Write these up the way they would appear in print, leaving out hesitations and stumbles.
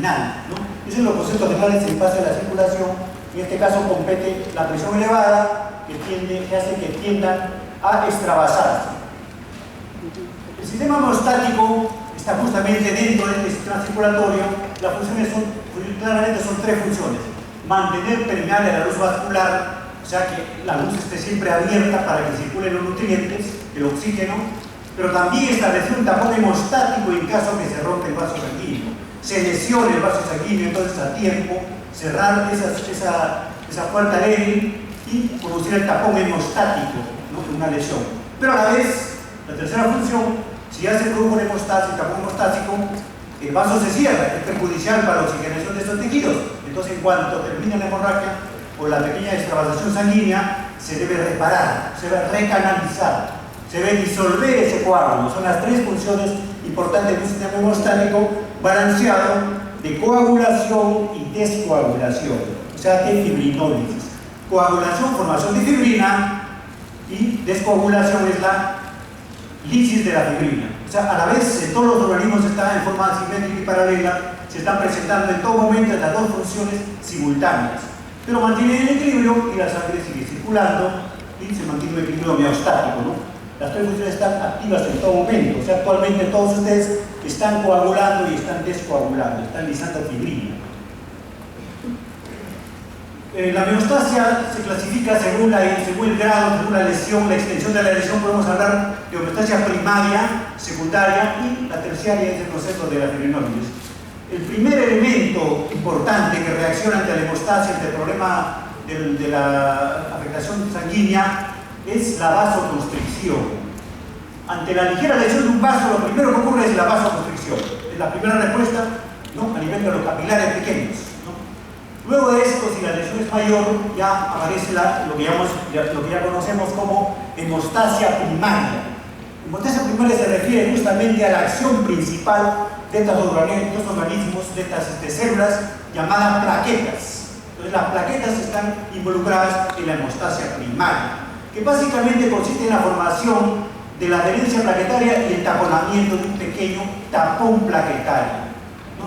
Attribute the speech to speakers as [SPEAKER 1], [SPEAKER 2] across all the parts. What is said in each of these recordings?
[SPEAKER 1] marginal, ¿no? Ese es los procesos generales del pase de la circulación. En este caso compete la presión elevada que hace que tiendan a extravasarse. El sistema hemostático está justamente dentro de este sistema circulatorio. Las funciones claramente son tres funciones: mantener permeable la luz vascular, o sea que la luz esté siempre abierta para que circulen los nutrientes, el oxígeno, pero también establecer un tapón hemostático en caso que se rompa el vaso sanguíneo, se lesione el vaso sanguíneo, entonces a tiempo cerrar esa puerta débil y producir el tapón hemostático, ¿no? Una lesión. Pero a la vez, la tercera función, si ya se produjo un hemostasis, tapón hemostático, el vaso se cierra, es perjudicial para la oxigenación de estos tejidos. Entonces, en cuanto termina la hemorragia o la pequeña extravasación sanguínea, se debe reparar, se debe recanalizar, se debe disolver ese coágulo. Son las tres funciones importantes de un sistema hemostático balanceado de coagulación y descoagulación, o sea, de fibrinólisis. Coagulación, formación de fibrina, y descoagulación es la lisis de la fibrina. O sea, a la vez todos los organismos están en forma simétrica y paralela, se están presentando en todo momento las dos funciones simultáneas, pero mantienen el equilibrio y la sangre sigue circulando y se mantiene un equilibrio homeostático, ¿no? Las tres funciones están activas en todo momento. O sea, actualmente todos ustedes están coagulando y están descoagulando, están lisando fibrina. La homeostasia se clasifica según el grado, según la lesión, la extensión de la lesión. Podemos hablar de homeostasia primaria, secundaria y la terciaria, es el proceso de la fibrinólisis. El primer elemento importante que reacciona ante la hemostasia, ante el problema de la afectación sanguínea, es la vasoconstricción. Ante la ligera lesión de un vaso, lo primero que ocurre es la vasoconstricción. Es la primera respuesta, ¿no? A nivel de los capilares pequeños, ¿no? Luego de esto, si la lesión es mayor, ya aparece lo que ya conocemos como hemostasia primaria. Hemostasia primaria se refiere justamente a la acción principal de estos organismos, de estas células llamadas plaquetas. Entonces, las plaquetas están involucradas en la hemostasia primaria, que básicamente consiste en la formación de la adherencia plaquetaria y el taponamiento de un pequeño tapón plaquetario.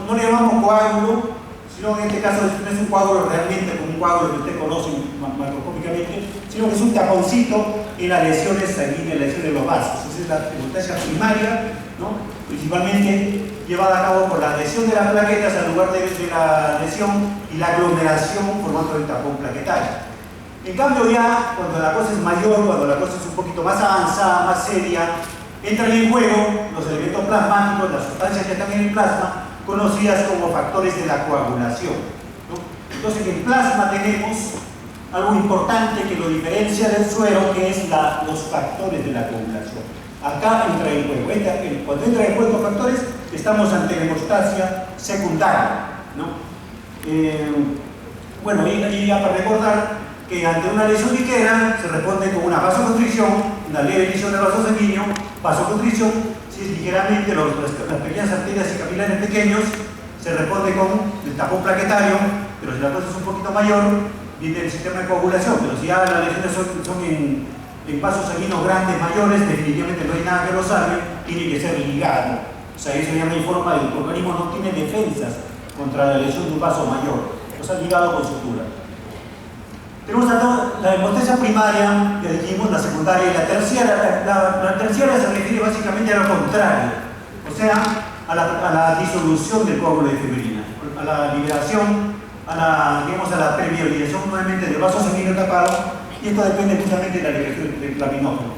[SPEAKER 1] No le llamamos coágulo, sino en este caso no es un coágulo realmente como un coágulo que usted conoce macroscópicamente, sino que es un taponcito en las lesiones sanguíneas, en las lesiones de los vasos. Esa es la hemostasia primaria, ¿no? Principalmente llevada a cabo por la adhesión de las plaquetas al lugar de la lesión y la aglomeración formando el tapón plaquetario. En cambio, ya cuando la cosa es mayor, cuando la cosa es un poquito más avanzada, más seria, entran en juego los elementos plasmáticos, las sustancias que están en el plasma, conocidas como factores de la coagulación, ¿no? Entonces, en el plasma tenemos algo importante que lo diferencia del suero, que es los factores de la coagulación. Acá entra en juego. Cuando entra en juego los factores, estamos ante la hemostasia secundaria, ¿no? Bueno, y ya para recordar que ante una lesión ligera se responde con una vasoconstricción, una leve lesión del vaso sanguíneo, vasoconstricción. Si es ligeramente las pequeñas arterias y capilares pequeños, se responde con el tapón plaquetario, pero si la cosa es un poquito mayor, viene el sistema de coagulación. Pero si ya las lesiones son en vasos sanguíneos grandes, mayores, definitivamente no hay nada que lo salve, tiene que ser ligado. O sea, eso ya no informa de que el organismo no tiene defensas contra la lesión de un vaso mayor, o sea, ligado con sutura. Tenemos la hemostasia primaria, que dijimos, la secundaria y la terciaria. La terciaria se refiere básicamente a lo contrario, o sea, a la disolución del coágulo de fibrina, a la liberación, a la permeabilización nuevamente del vaso sanguíneo tapado, y esto depende justamente de la liberación del plaminógeno.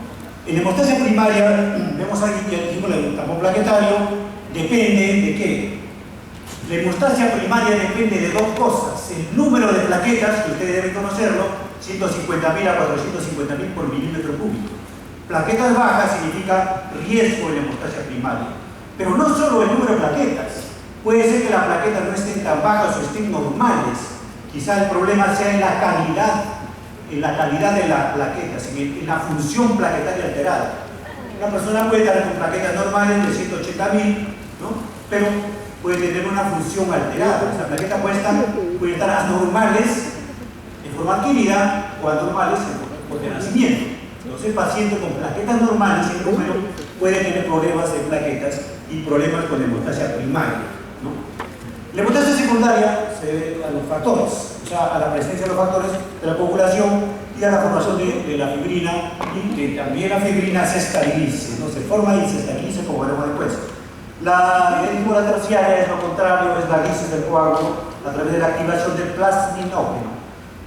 [SPEAKER 1] En la hemostasia primaria, vemos aquí que dijimos el tapón plaquetario, depende de qué. La hemostasia primaria depende de dos cosas: el número de plaquetas, que ustedes deben conocerlo, 150.000 a 450.000 por milímetro cúbico. Plaquetas bajas significa riesgo en la hemostasia primaria. Pero no solo el número de plaquetas, puede ser que las plaquetas no estén tan bajas o estén normales. Quizá el problema sea en la calidad de las plaquetas, en la función plaquetaria alterada. Una persona puede estar con plaquetas normales de 180.000, ¿no? Pero puede tener una función alterada. Esa plaqueta puede estar anormales en forma adquirida o anormales por de nacimiento. Entonces, el paciente con plaquetas normales en número puede tener problemas de plaquetas y problemas con hemostasia primaria, ¿no? La hemostasia secundaria se debe a los factores, o sea, a la presencia de los factores de la coagulación y a la formación de la fibrina, y que también la fibrina se estabilice, ¿no? Se forma y se estabiliza, como veremos después. La erismola terciaria es lo contrario, es la lisis del coágulo a través de la activación del plasminógeno.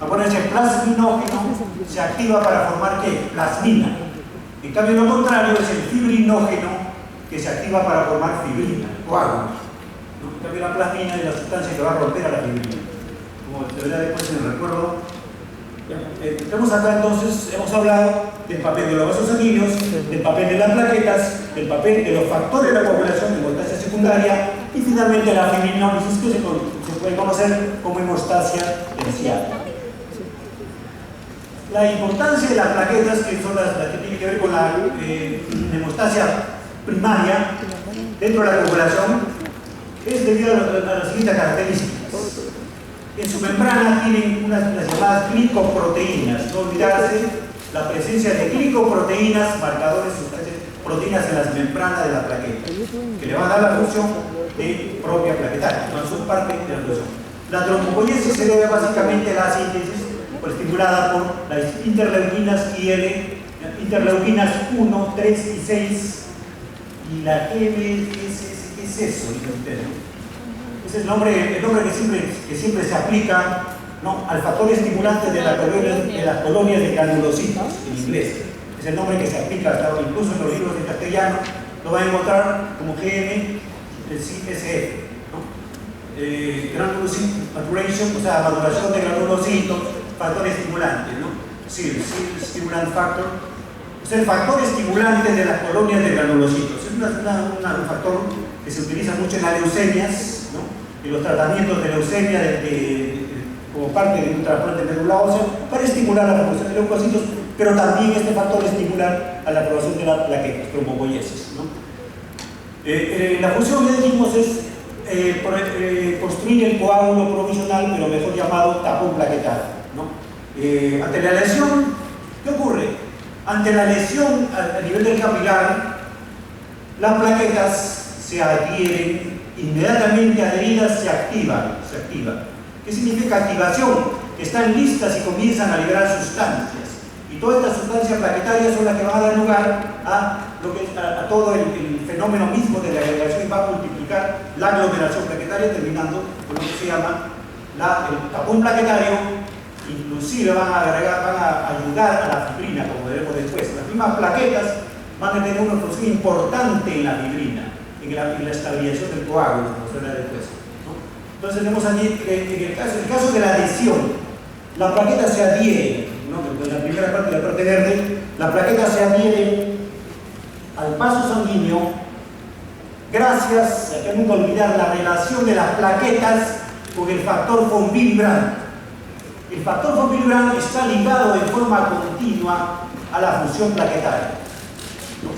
[SPEAKER 1] Acuérdense, el plasminógeno se activa para formar ¿qué? Plasmina. En cambio, lo contrario es el fibrinógeno que se activa para formar fibrina, coágulo. ¿No? En cambio, la plasmina es la sustancia que va a romper a la fibrina. Como se verá después en el recuerdo. Estamos acá entonces, hemos hablado del papel de los vasos sanguíneos, del papel de las plaquetas, del papel de los factores de la coagulación, de hemostasia secundaria y finalmente la fibrinólisis que se puede conocer como hemostasia terciaria. La importancia de las plaquetas, que son las que tienen que ver con la hemostasia primaria dentro de la coagulación, es debido a las siguientes características. En su membrana tienen unas llamadas glicoproteínas. No olvidarse la presencia de glicoproteínas, marcadores, sustancias, proteínas en las membranas de la plaqueta, que le van a dar la función de propia plaquetaria, no son parte de la función. La trombopoiesis se debe básicamente a la síntesis estimulada por las interleuquinas IL, interleuquinas 1, 3 y 6, y la M, ¿qué es eso? Dicen ustedes, ¿no? Ese es el nombre que siempre se aplica, ¿no?, al factor estimulante de las colonias de granulocitos, en inglés. Es el nombre que se aplica hasta ahora, incluso en los libros de castellano, lo van a encontrar como GM, el CSF, ¿no? Granulocyte maturation, o sea, maduración de granulocitos, factor estimulante, ¿no? Sí, stimulant factor. Es el factor estimulante de las colonias de granulocitos. Es un factor que se utiliza mucho en las leucemias, ¿no?, en los tratamientos de leucemia como parte de un trasplante médula ósea para estimular la formación de leucocitos, pero también este factor estimula a la formación de las plaquetas, trombopoiesis, ¿no? La función que decimos es construir el coágulo provisional, pero mejor llamado tapón plaquetario, ¿no? Ante la lesión, ¿qué ocurre? Ante la lesión a nivel del capilar, las plaquetas se adhieren, inmediatamente adheridas se activan. ¿Qué significa activación? Están listas y comienzan a liberar sustancias. Y todas estas sustancias plaquetarias son las que van a dar lugar a todo el fenómeno mismo de la agregación y va a multiplicar la aglomeración plaquetaria, terminando con lo que se llama el tapón plaquetario. Inclusive van a ayudar a la fibrina, como veremos después. Las mismas plaquetas van a tener una función importante en la fibrina, en la estabilización del coágulo, como se verá después, ¿no? Entonces tenemos aquí que en el caso de la adhesión, la plaqueta se adhiere, ¿no?, en la primera parte de la parte verde, la plaqueta se adhiere al vaso sanguíneo gracias, hay que nunca olvidar la relación de las plaquetas con el factor von Willebrand. El factor von Willebrand está ligado de forma continua a la función plaquetaria.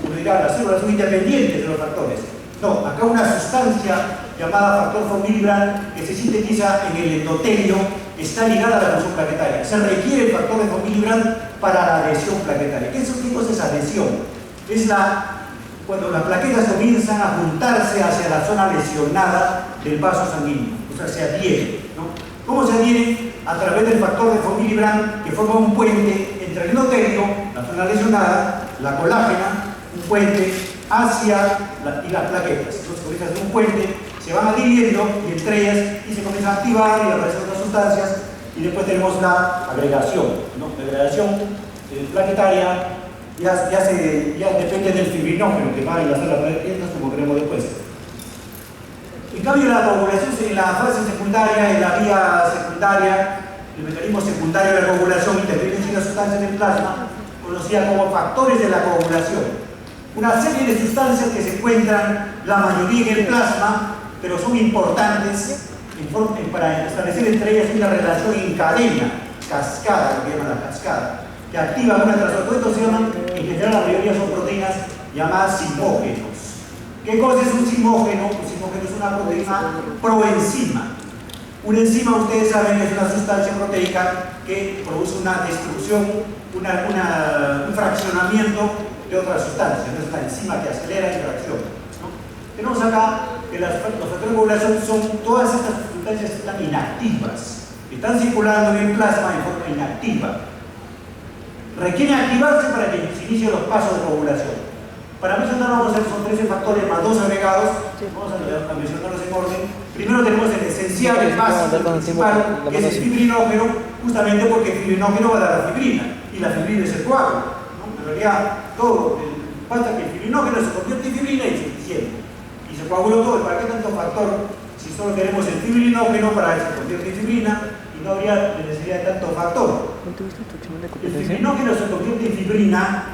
[SPEAKER 1] Uno dirá, las células son independientes de los factores. No, acá una sustancia llamada factor von Willebrand que se sintetiza en el endotelio está ligada a la función plaquetaria. Se requiere el factor de von Willebrand para la adhesión plaquetaria. ¿Qué es esa adhesión? Es cuando las plaquetas comienzan a juntarse hacia la zona lesionada del vaso sanguíneo, o sea, se adhieren, ¿no? ¿Cómo se adhieren? A través del factor de von Willebrand, que forma un puente entre el endotelio, la zona lesionada, la colágena, un puente hacia las plaquetas. Entonces, con esas de un puente se van adhiriendo y entre ellas y se comienzan a activar y aparecen otras sustancias, y después tenemos la agregación, ¿no? La agregación plaquetaria ya depende del fibrinógeno que va a enlazar las plaquetas, como veremos después. En cambio, la coagulación en la fase secundaria, en la vía secundaria, el mecanismo secundario de la coagulación interviene en las sustancias del plasma, conocida como factores de la coagulación. Una serie de sustancias que se encuentran, la mayoría en el plasma, pero son importantes para establecer entre ellas una relación en cadena, cascada, lo que llaman la cascada, que activan una tras otra. Estos se llaman, en general la mayoría son proteínas llamadas simógenos. ¿Qué cosa es un simógeno? Un simógeno es una proteína proenzima. Una enzima, ustedes saben que es una sustancia proteica que produce una destrucción, un fraccionamiento de otra sustancia. No es una enzima que acelera la reacción, ¿no? Tenemos acá que los factores de coagulación son todas estas sustancias que están inactivas, que están circulando en el plasma en forma inactiva. Requieren activarse para que se inicien los pasos de coagulación. Para mencionar, vamos a ver, son 13 factores más 2 agregados. Vamos a mencionarlos en orden. Primero tenemos el esencial, el básico, el principal, que es el fibrinógeno, justamente porque el fibrinógeno va a dar la fibrina, y la fibrina es el coágulo, ¿no? En realidad, todo pasa que el fibrinógeno se convierte en fibrina y se disiente. Y se coagula todo. ¿Para qué tanto factor si solo queremos el fibrinógeno para que se convierta en fibrina? Y no habría necesidad de tanto factor. El fibrinógeno se convierte en fibrina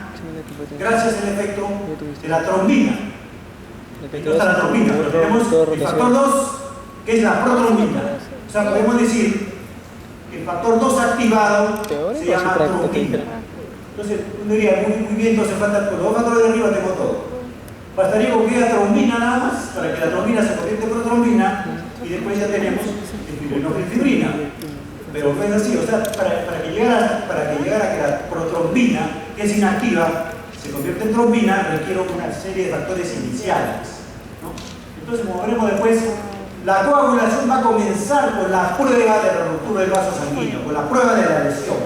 [SPEAKER 1] gracias al efecto de la trombina. No está la trombina, pero tenemos el factor 2, que es la protrombina. O sea, podemos decir que el factor 2 activado se llama trombina. Entonces, uno diría, muy bien, entonces falta los dos factores de arriba, tengo todo. Bastaría con que haya trombina nada más, para que la trombina se convierta en protrombina, y después ya tenemos el fibrinógeno y fibrina. Pero no es así, o sea, para que llegara a que la protrombina, que es inactiva, se convierte en trombina, requiere una serie de factores iniciales, ¿no? Entonces, como veremos después, la coagulación va a comenzar con la prueba de la ruptura del vaso sanguíneo, con la prueba de la lesión.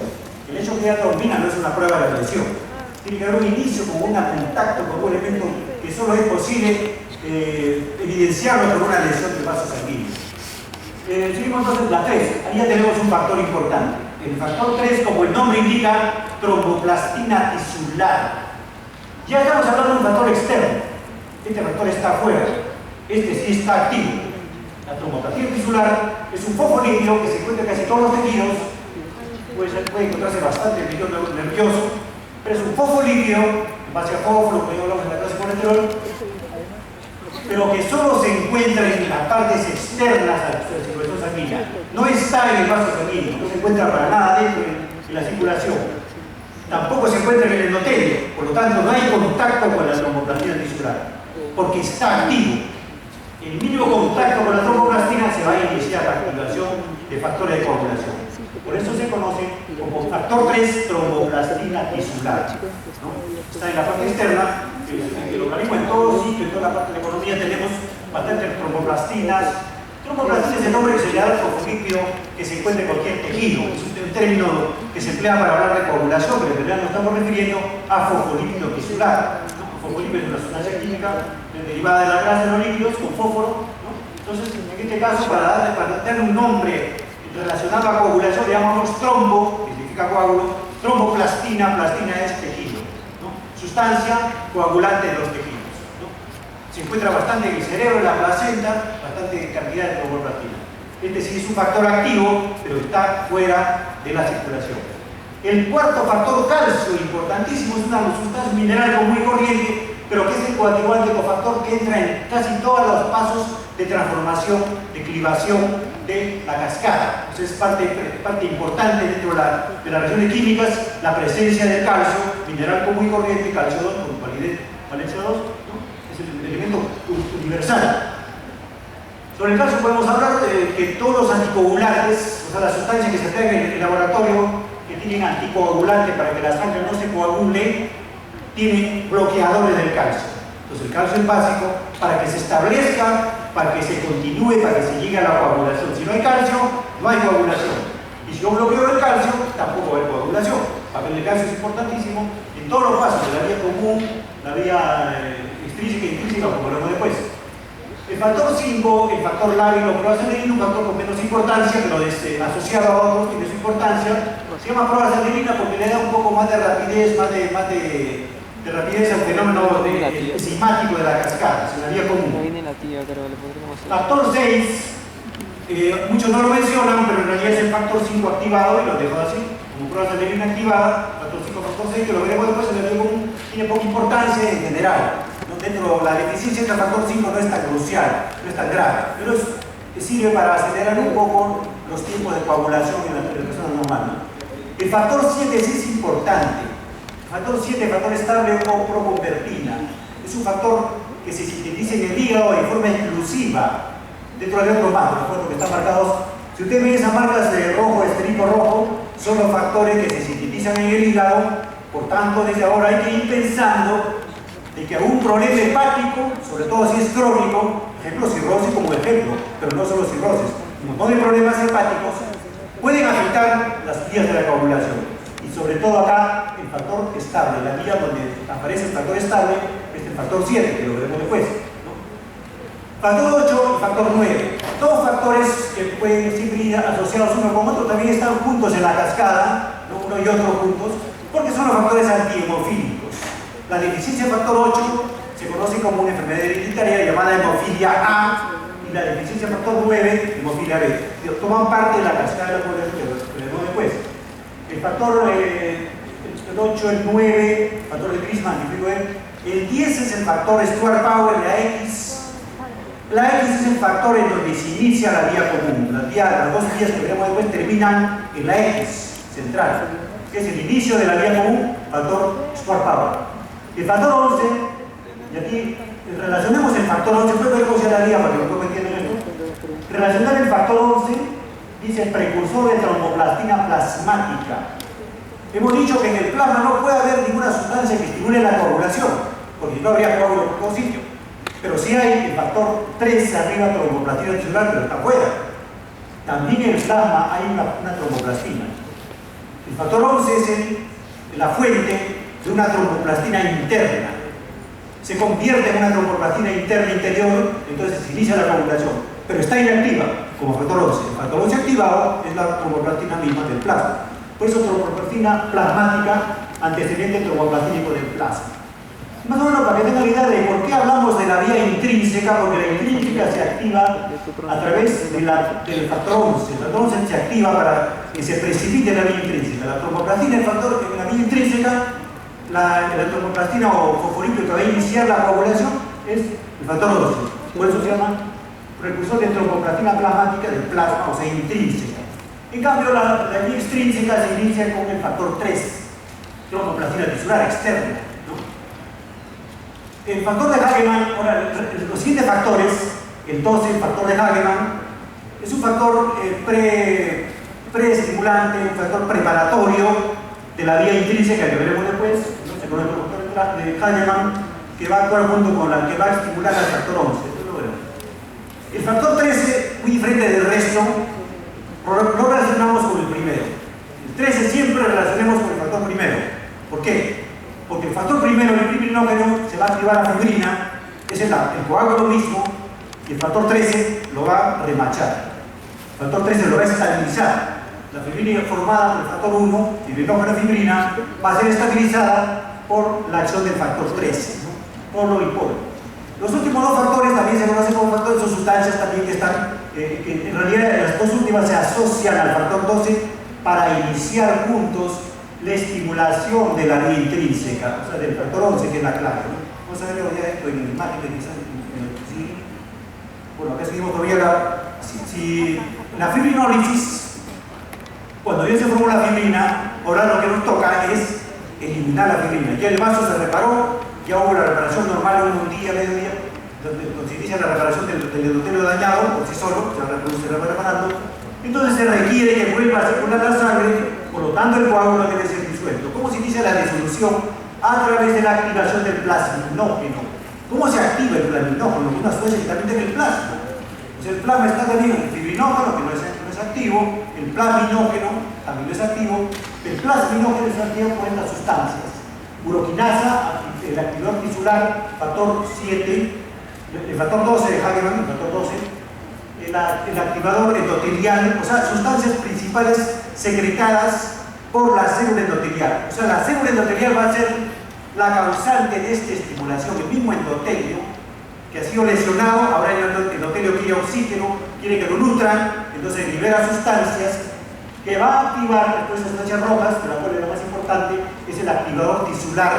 [SPEAKER 1] El hecho que haya trombina no es una prueba de la lesión. Tiene que haber un inicio con un contacto con un elemento que solo es posible evidenciarlo con una lesión del vaso sanguíneo. Seguimos entonces la 3. Ahí ya tenemos un factor importante. El factor 3, como el nombre indica, tromboplastina tisular. Ya estamos hablando de un factor externo. Este factor está afuera. Este sí está activo. La tromboplastina tisular es un fosfolípido que se encuentra en casi todos los tejidos. Puede encontrarse bastante en el tejido nervioso, pero es un fosfolípido, en base a fósforo, como ya hablamos en la clase de colesterol, pero que solo se encuentra en las partes externas de la circulación sanguínea. No está en el vaso sanguíneo, no se encuentra para nada dentro de la circulación. Tampoco se encuentra en el endotelio, por lo tanto no hay contacto con la tromboplastina tisular, porque está activo. El mínimo contacto con la tromboplastina se va a iniciar la activación de factores de coagulación. Por eso se conoce como factor 3 tromboplastina tisular, ¿no? Está en la parte externa, que lo organismo en todo sitio, en toda la parte de la economía tenemos bastantes tromboplastinas. Tromboplastina es el nombre que se le da al fosfolípido que se encuentra en cualquier tejido. Es un término que se emplea para hablar de coagulación, pero en realidad nos estamos refiriendo a fosfolípido tisular, ¿no? Fosfolípido es una sustancia química derivada de la grasa de los líquidos con fósforo, ¿no? Entonces, en este caso, para darle un nombre relacionado a coagulación, le llamamos trombo, que significa coágulo, tromboplastina, plastina es tejido, ¿no? Sustancia coagulante de los tejidos, ¿no? Se encuentra bastante en el cerebro, en la placenta, bastante cantidad de tromboplastina. Este sí es un factor activo, pero está fuera de la circulación. El cuarto factor, calcio, importantísimo, es una sustancia mineral común y corriente, pero que es el coadyuvante cofactor que entra en casi todos los pasos de transformación, de clivación de la cascada. Entonces es parte importante dentro de la reacción de químicas, la presencia del calcio, mineral común y corriente, calcio 2 con valencia 2, ¿no? Es el elemento universal. Sobre el calcio podemos hablar de que todos los anticoagulantes, o sea, las sustancias que se emplean en el laboratorio, que tienen anticoagulante para que la sangre no se coagule, tienen bloqueadores del calcio. Entonces el calcio es básico para que se establezca, para que se continúe, para que se llegue a la coagulación. Si no hay calcio, no hay coagulación. Y si yo bloqueo el calcio, tampoco hay coagulación. El papel de calcio es importantísimo en todos los pasos de la vía común, la vía extrínseca e intrínseca, como veremos después. El factor 5, el factor lábil, proacetilina, un factor con menos importancia, pero asociado a otros tiene su importancia. Se llama proacetilina porque le da un poco más de rapidez, más de rapidez al fenómeno enzimático de la cascada, en la vía común. Factor 6, muchos no lo mencionan, pero en realidad es el factor 5 activado, y lo dejo así, como proacetilina activada, factor 5, factor 6, que lo veremos después, en la vía común tiene poca importancia en general. Dentro de la deficiencia del factor 5 no es tan crucial, no es tan grave, pero sirve para acelerar un poco los tiempos de coagulación en la persona normal, ¿no? El factor 7 sí es importante. El factor 7, factor estable o proconvertina, es un factor que se sintetiza en el hígado de forma exclusiva, dentro de otros más, recuerdo que están marcados. Si ustedes ven esas marcas de rojo, estripo rojo, son los factores que se sintetizan en el hígado. Por tanto, desde ahora hay que ir pensando de que algún problema hepático, sobre todo si es crónico, ejemplo cirrosis como ejemplo, pero no solo cirrosis, un montón de problemas hepáticos pueden afectar las vías de la coagulación. Y sobre todo acá el factor estable, la vía donde aparece el factor estable es el factor 7, que lo veremos después, ¿no? Factor 8 y factor 9, dos factores que pueden siempre ir asociados uno con otro, también están juntos en la cascada, ¿no? Uno y otro juntos, porque son los factores antihemofílicos. La deficiencia del factor 8 se conoce como una enfermedad hereditaria llamada hemofilia A, y la deficiencia del factor 9, hemofilia B. Toman parte de la cascada de la población, que veremos después. El factor el 8, el 9, el factor de Griezmann, el 10 es el factor Stewart-Power, la X. La X es el factor en donde se inicia la vía común. Las dos vías que veremos después terminan en la X central, que es el inicio de la vía común, factor Stewart-Power. El factor 11, y aquí relacionemos el factor 11, después veremos ya la vía para que no entiendan esto. Relacionar el factor 11 dice precursor de tromboplastina plasmática. Hemos dicho que en el plasma no puede haber ninguna sustancia que estimule la coagulación, porque no habría coágulo por todo sitio. Pero sí hay el factor 3 arriba, tromboplastina tisular, pero está afuera. También en el plasma hay una tromboplastina. El factor 11 es la fuente de una tromboplastina interna. Se convierte en una tromboplastina interna interior, entonces se inicia la coagulación. Pero está inactiva, como factor 11. El factor 11 activado es la tromboplastina misma del plasma. Por eso tromboplastina plasmática, antecedente tromboplastínico del plasma. Más o menos para que tengan idea de por qué hablamos de la vía intrínseca, porque la intrínseca se activa a través del factor 11. El factor 11 se activa para que se precipite la vía intrínseca. La tromboplastina, el factor en la vía intrínseca, la tromboplastina o fosfolípido que va a iniciar la coagulación es el factor 11. Por eso se llama precursor de tromboplastina plasmática del plasma, o sea, intrínseca. En cambio, la vía extrínseca se inicia con el factor 3, tromboplastina tisular externa, ¿no? El factor de Hagemann, ahora, los siguientes factores, el 12, el factor de Hagemann, es un factor preestimulante, un factor preparatorio de la vía intrínseca que veremos después, ¿no? Se conoce como factor de Hagemann, que va a actuar junto con la que va a estimular al factor 11. El factor 13, muy diferente del resto, lo relacionamos con el primero. El 13 siempre relacionemos con el factor primero. ¿Por qué? Porque el factor primero, el fibrinógeno, se va a activar la fibrina, es el coágulo mismo, y el factor 13 lo va a remachar. El factor 13 lo va a estabilizar. La fibrina formada por el factor 1, fibrinógeno fibrina, va a ser estabilizada por la acción del factor 13, ¿no? Polo y polo. Los últimos dos factores también se conocen como factores, son sustancias también que están, que en realidad las dos últimas se asocian al factor 12 para iniciar juntos la estimulación de la vía intrínseca, o sea, del factor 11, que es la clave, ¿no? Vamos a ver ya esto en el imagen que quizás sí. Bueno, acá seguimos todavía si la fibrinólisis, cuando ya se formó la fibrina, ahora lo que nos toca es eliminar la fibrina. Ya el vaso se reparó, ya hubo la reparación normal en un día, medio día, donde se inicia la reparación del endotelio dañado por sí solo, se va reparando. Entonces se requiere que vuelva a circular la sangre, por lo tanto el coágulo debe ser disuelto. ¿Cómo se inicia la disolución? A través de la activación del plasminógeno. ¿Cómo se activa el plasminógeno? Una sustancia que también tiene el plasma. O sea, el plasma está también el fibrinógeno, que no es activo, el plasminógeno también no es activo. El plasminógeno es activo por estas sustancias. Uroquinasa, el activador tisular, factor 7, el factor 12 de Hagemann, el factor 12, el activador endotelial, o sea, sustancias principales secretadas por la célula endotelial. O sea, la célula endotelial va a ser la causante de esta estimulación. El mismo endotelio que ha sido lesionado, ahora el endotelio quiere oxígeno, quiere que lo nutran, entonces libera sustancias que va a activar después las sustancias rojas, de la cual la más importante es el activador tisular,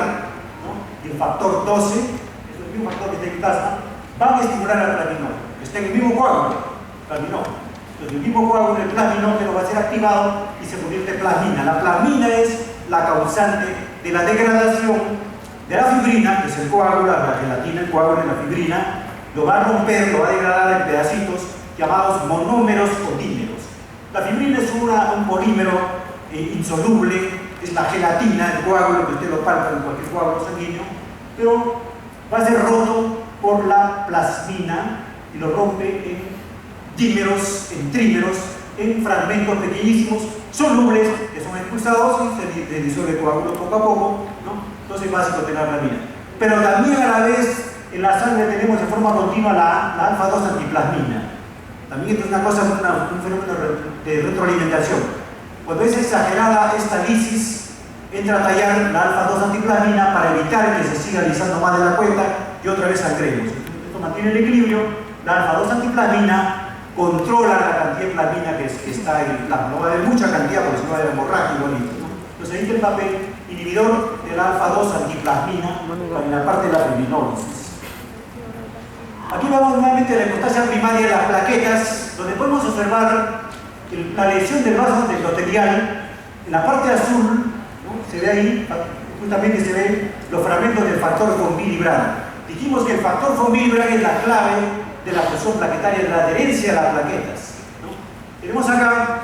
[SPEAKER 1] ¿no? Y el factor 12, es el mismo factor que está en plasma, van a estimular al plasminógeno, que está en el mismo coágulo, plasminógeno. Entonces el mismo coágulo, el plasminógeno, va a ser activado y se convierte en plasmina. La plasmina es la causante de la degradación de la fibrina, que es el coágulo, la gelatina, el coágulo y la fibrina, lo va a romper, lo va a degradar en pedacitos llamados monómeros o dímeros. La fibrina es un polímero insoluble, es la gelatina, el coágulo, que usted lo palpa en cualquier coágulo sanguíneo, pero va a ser roto por la plasmina y lo rompe en dímeros, en trímeros, en fragmentos pequeñísimos, solubles, que son expulsados y se disuelve coágulo poco a poco, ¿no? Entonces es básico tener plasmina. Pero también a la vez en la sangre tenemos de forma continua la alfa-2 antiplasmina. También esto es una cosa, un fenómeno de retroalimentación. Cuando es exagerada esta lisis, entra a tallar la alfa-2 antiplasmina para evitar que se siga lisando más de la cuenta y otra vez sangremos. Esto mantiene el equilibrio. La alfa-2 antiplasmina controla la cantidad de plasmina que está en el plasma. No va a haber mucha cantidad porque si no va a haber hemorragia igualito, ¿no? Entonces ahí está el papel inhibidor de la alfa-2 antiplasmina en la parte de la fibrinólisis. Aquí vamos nuevamente a la hemostasia primaria de las plaquetas, donde podemos observar la lesión del vaso endotelial. En la parte azul, ¿no? Se ve ahí, justamente se ven los fragmentos del factor von Willebrand. Dijimos que el factor von Willebrand es la clave de la fusión plaquetaria, de la adherencia a las plaquetas, ¿no? Tenemos acá,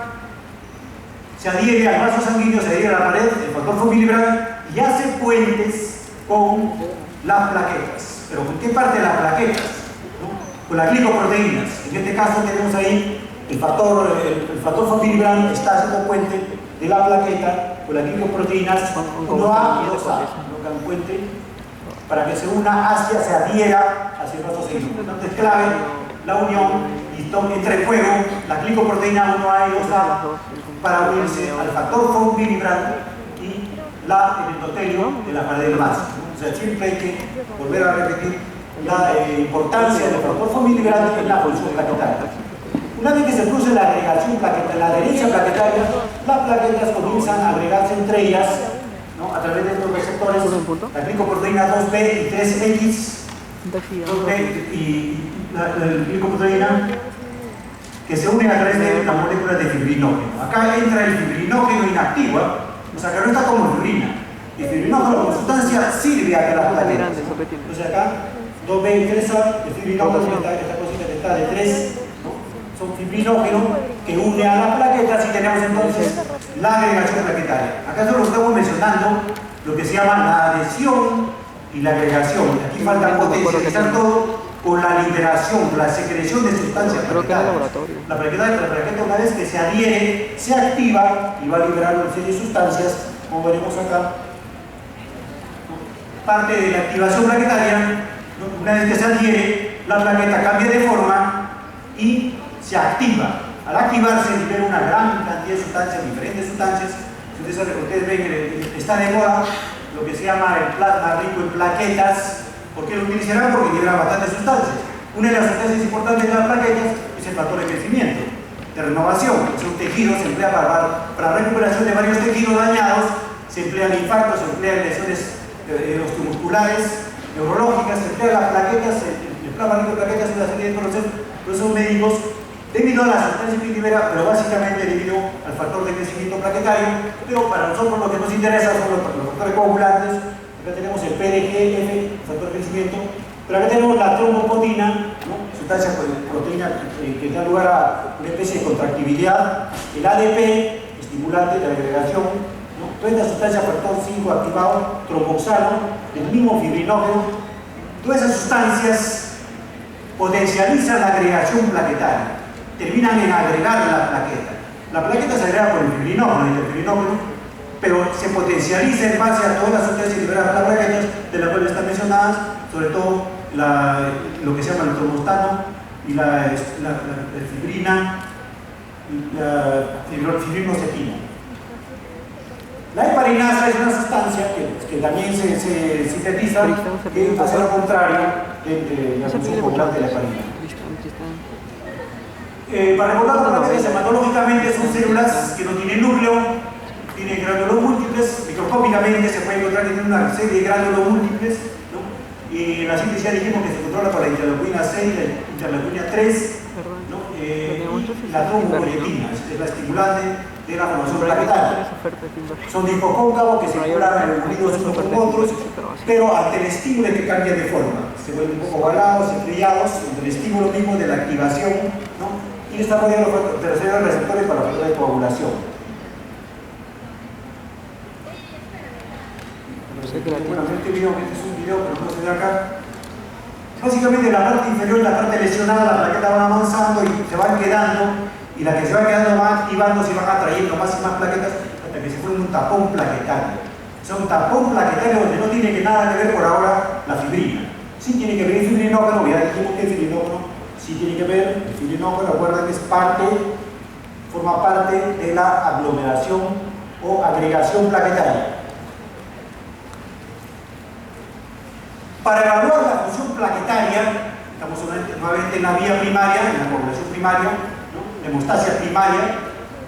[SPEAKER 1] se adhiere al vaso sanguíneo, se adhiere a la pared, el factor von Willebrand, y hace puentes con las plaquetas. ¿Pero con qué parte de las plaquetas? Con las glicoproteínas. En este caso tenemos ahí el factor von Willebrand está haciendo puente de la plaqueta con las glicoproteínas 1A y 2A, colocan un puente para que se una hacia, se adhiera hacia el vaso sanguíneo. Entonces es clave la unión y entre en juego las glicoproteínas 1A y 2A para unirse al factor von Willebrand y el endotelio de la pared del vaso. O sea, siempre hay que volver a repetir la importancia del factor von Willebrand en la función plaquetaria. Una vez que se produce la agregación plaquetaria, la adherencia plaquetaria, las plaquetas comienzan a agregarse entre ellas, ¿no? A través de estos receptores, la glicoproteína 2B y 3X, 2B y la glicoproteína que se unen a través de las moléculas de fibrinógeno. Acá entra el fibrinógeno inactivo, o sea que no está como fibrina. El fibrinógeno como sustancia sirve a que las plaquetas. Entonces acá 2B y 3A, el fibrinógeno, esta cosita que está de 3, ¿no? Son fibrinógenos que une a las plaquetas y tenemos entonces la agregación plaquetaria. Acá solo estamos mencionando lo que se llama la adhesión y la agregación. Aquí falta potencializar todo con la liberación, la secreción de sustancias plaquetarias. La plaqueta una vez que se adhiere, se activa y va a liberar una serie de sustancias, como veremos acá. Parte de la activación plaquetaria, una vez que se adhiere, la plaqueta cambia de forma y se activa. Al activarse libera una gran cantidad de sustancias, diferentes sustancias. Ustedes ven que está de moda lo que se llama el plasma rico en plaquetas. ¿Por qué lo utilizarán? Porque libera bastantes sustancias. Una de las sustancias importantes de las plaquetas es el factor de crecimiento, de renovación. Son tejidos, se emplea para recuperación de varios tejidos dañados, se emplea en infartos, se emplea en lesiones osteomusculares, neurológicas, se emplea las plaquetas, el plasma rico en plaquetas es una serie de procesos médicos debido a la sustancia que libera, pero básicamente debido al factor de crecimiento plaquetario. Pero para nosotros lo que nos interesa son los factores coagulantes. Acá tenemos el PDGF, factor de crecimiento, pero acá tenemos la trombopotina, ¿no? Sustancia proteína que da lugar a una especie de contractibilidad, el ADP, estimulante de la agregación, ¿no? Toda esta sustancia factor 5 activado, tromboxano, el mismo fibrinógeno. Todas esas sustancias potencializan la agregación plaquetaria, terminan en agregar la plaqueta. La plaqueta se agrega por el fibrinógeno, pero se potencializa en base a todas las sustancias liberadas por las plaquetas, de las cuales están mencionadas, sobre todo lo que se llama el trombostano y la fibrina, la fibrinocetina. La heparinasa es una sustancia que también se sintetiza, que hace lo contrario de la función coagulante de la heparina. Para recordar otra vez, hematológicamente son células que no tienen núcleo, tienen gránulos múltiples, microscópicamente se puede encontrar que tienen una serie de gránulos múltiples, ¿no? Y en la síntesis ya dijimos que se controla por la interleucina 6 y la interleucina 3, ¿no? Y la trombopoietina, es la estimulante de la formación plaquetaria. Son discos cóncavos que circulan unidos unos con otros, pero ante el estímulo que cambian de forma. Se vuelven un poco ovalados, estrellados, ante el estímulo mismo de la activación, ¿no? Y desarrollan los terceros receptores para la de coagulación. Bueno, este es un video, pero no se ve acá. Básicamente la parte inferior y la parte lesionada, la plaqueta van avanzando y se van quedando, y las que se van quedando van activando, se van atrayendo más y más plaquetas hasta que se forma un tapón plaquetario. O sea, un tapón plaquetario donde no tiene que nada que ver por ahora la fibrina. Sí tiene que ver el fibrinógeno, ya dijimos que el fibrinógeno sí tiene que ver, el fibrinógeno, recuerden que es forma parte de la aglomeración o agregación plaquetaria. Para evaluar la función plaquetaria, estamos nuevamente en la vía primaria, en la coagulación primaria, ¿no? Hemostasia primaria,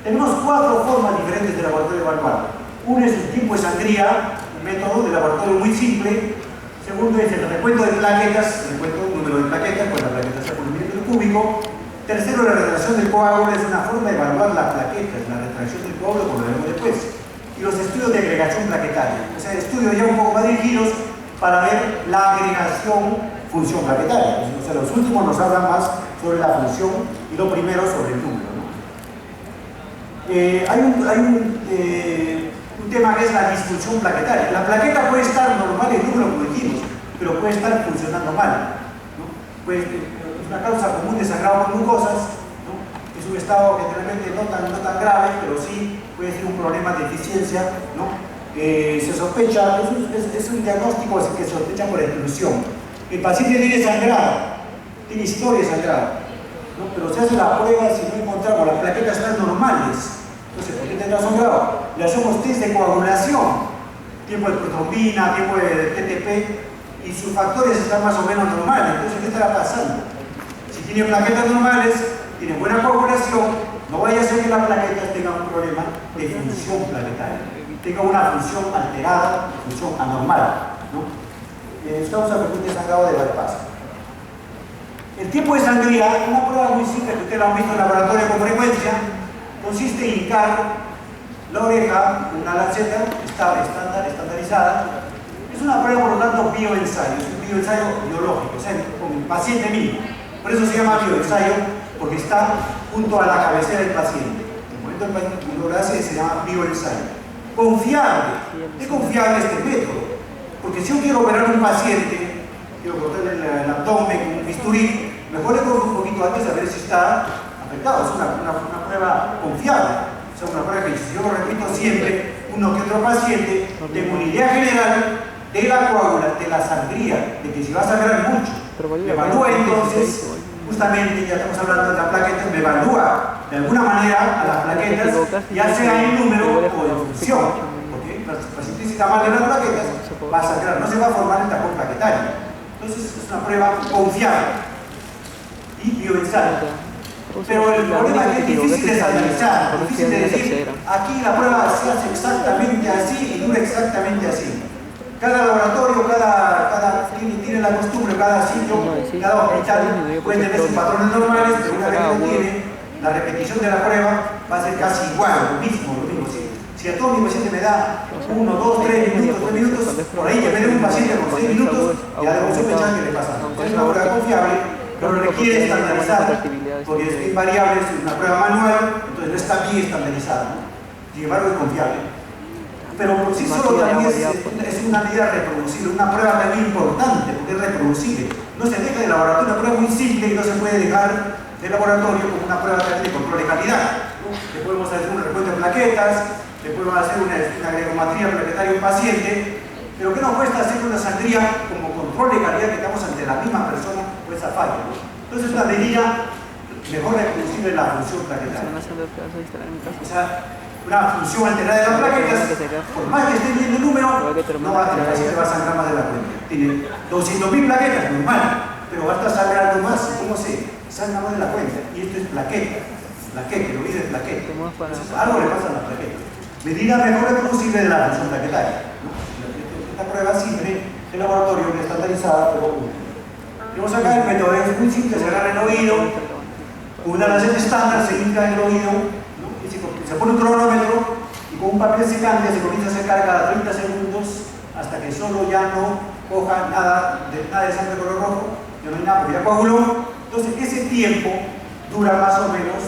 [SPEAKER 1] tenemos 4 formas diferentes de laboratorio de evaluar. Uno es el tiempo de sangría, un método de laboratorio muy simple. Segundo es el recuento de plaquetas, el número de plaquetas, pues la plaqueta sea por un milímetro cúbico. Tercero, la retracción del coágulo, es una forma de evaluar las plaquetas, la retracción del coágulo, como lo veremos después. Y los estudios de agregación plaquetaria, o sea, estudios ya un poco más dirigidos para ver la agregación función plaquetaria. O sea, los últimos nos hablan más sobre la función y lo primero sobre el número, ¿no? Hay un tema que es la disfunción plaquetaria. La plaqueta puede estar normal en número, como dijimos, pero puede estar funcionando mal, ¿no? Es una causa común de sangrado por glucosas, ¿no? Es un estado generalmente no tan grave, pero sí puede ser un problema de eficiencia, ¿no? Se sospecha, es un diagnóstico que se sospecha por exclusión. El paciente tiene sangrado, tiene historia de sangrado, ¿no? Pero se hace la prueba si no encontramos las plaquetas están normales. Entonces, ¿por qué tendrá sangrado? Le hacemos test de coagulación, tiempo de protrombina, tiempo de TTP, y sus factores están más o menos normales. Entonces, ¿qué estará pasando? Si tiene plaquetas normales, tiene buena coagulación, no vaya a ser que las plaquetas tengan un problema de función plaquetaria, tenga una función alterada, función anormal, ¿no? Estamos a frecuente de sangrado de bypass. El tiempo de sangría, una prueba muy simple que ustedes lo han visto en el laboratorio con frecuencia, consiste en hincar la oreja en una lanceta estandarizada. Es una prueba, por lo tanto, bioensayo, es un bioensayo biológico, o sea, con el paciente mismo. Por eso se llama bioensayo, porque está junto a la cabecera del paciente. En el momento del paciente lo hace, se llama bioensayo. Confiable. Es confiable este método, porque si yo quiero operar a un paciente, quiero cortarle el abdomen con un bisturí, mejor le corto un poquito antes a ver si está afectado. Es una prueba confiable, o sea, una prueba que si yo lo repito siempre, uno que otro paciente, tengo una idea general de la coagulación, de la sangría, de que si va a sangrar mucho, me evalúa entonces, justamente ya estamos hablando de la plaqueta, me evalúa de alguna manera a las plaquetas, ya sea en número o en función, porque la paciente está mal de las plaquetas, va a sangrar, no se va a formar el tapón plaquetario. Entonces es una prueba confiable y bioensayo. Pero el problema es que es difícil de estabilizar, difícil de decir, aquí la prueba se hace exactamente así y dura exactamente así. Cada laboratorio, cada tiene la costumbre, cada sitio, cada hospital puede tener sus patrones normales, pero una vez que lo tiene, la repetición de la prueba va a ser casi igual, lo mismo. Si a todo mi paciente me da 1, 2, 3 minutos, por ahí que me dé un paciente con 6 minutos, ya debo sospechar que le pasa. Es una prueba confiable, pero requiere estandarizar, porque es invariable, es una prueba manual, entonces no está bien estandarizada, ¿no? Sin embargo es confiable. Pero por sí solo también es una medida reproducible, una prueba también importante, porque es reproducible. No se deja de laboratorio, una prueba muy simple y no se puede dejar de laboratorio como una prueba también de control de calidad, ¿no? Le podemos hacer un recuento de plaquetas, le podemos hacer una gregometría plaquetaria a un paciente, pero ¿qué nos cuesta hacer una sangría como control de calidad que estamos ante la misma persona o esa falla, ¿no? Entonces es una medida mejor reproducible en la función plaquetaria. O sea, una función alterada de las plaquetas, por más que esté viendo el número, no va a sangrar más de la cuenta. Tiene 200.000 plaquetas, normal, pero va a estar sangrando más, ¿cómo se? Sangra más de la cuenta. Y esto es plaqueta, lo dice plaqueta. Entonces, algo le pasa a la plaqueta. Medida mejor reproducible de la función plaquetaria, ¿no? Esta prueba simple de laboratorio estandarizada, pero tenemos acá el método, es muy simple, se agarra el oído, con una lanceta estándar se hinca el oído, ¿no? Y se pone un cronómetro y con un papel secante se comienza a secar cada 30 segundos hasta que solo ya no coja nada de sangre color rojo, ya no hay nada porque ya coaguló. Entonces ese tiempo dura más o menos,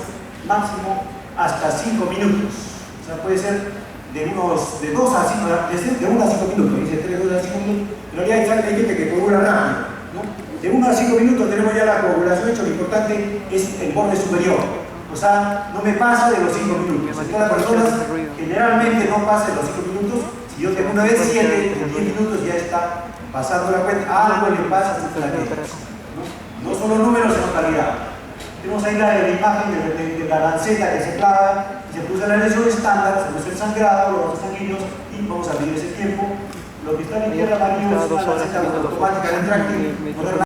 [SPEAKER 1] máximo, hasta 5 minutos. O sea, puede ser de 2 a 5, de 1 a 5 minutos, dice 3, 2 a 5 minutos, pero ya hay gente que coagula rápido, ¿no? De 1 a 5 minutos tenemos ya la coagulación hecha. Lo importante es el borde superior. O sea, no me pasa de los 5 minutos. En todas las personas generalmente no pasa de los 5 minutos. Si yo tengo una vez 7, en 10 minutos ya está pasando la cuenta. Algo le pasa a su plaqueta. No solo números, sino calidad. Tenemos ahí la imagen de la lanceta que se clava y se produce la lesión estándar, se produce el sangrado, los vasos sanguíneos y vamos a medir ese tiempo. Lo que está en la izquierda amarillo es una lanceta automática de retráctil.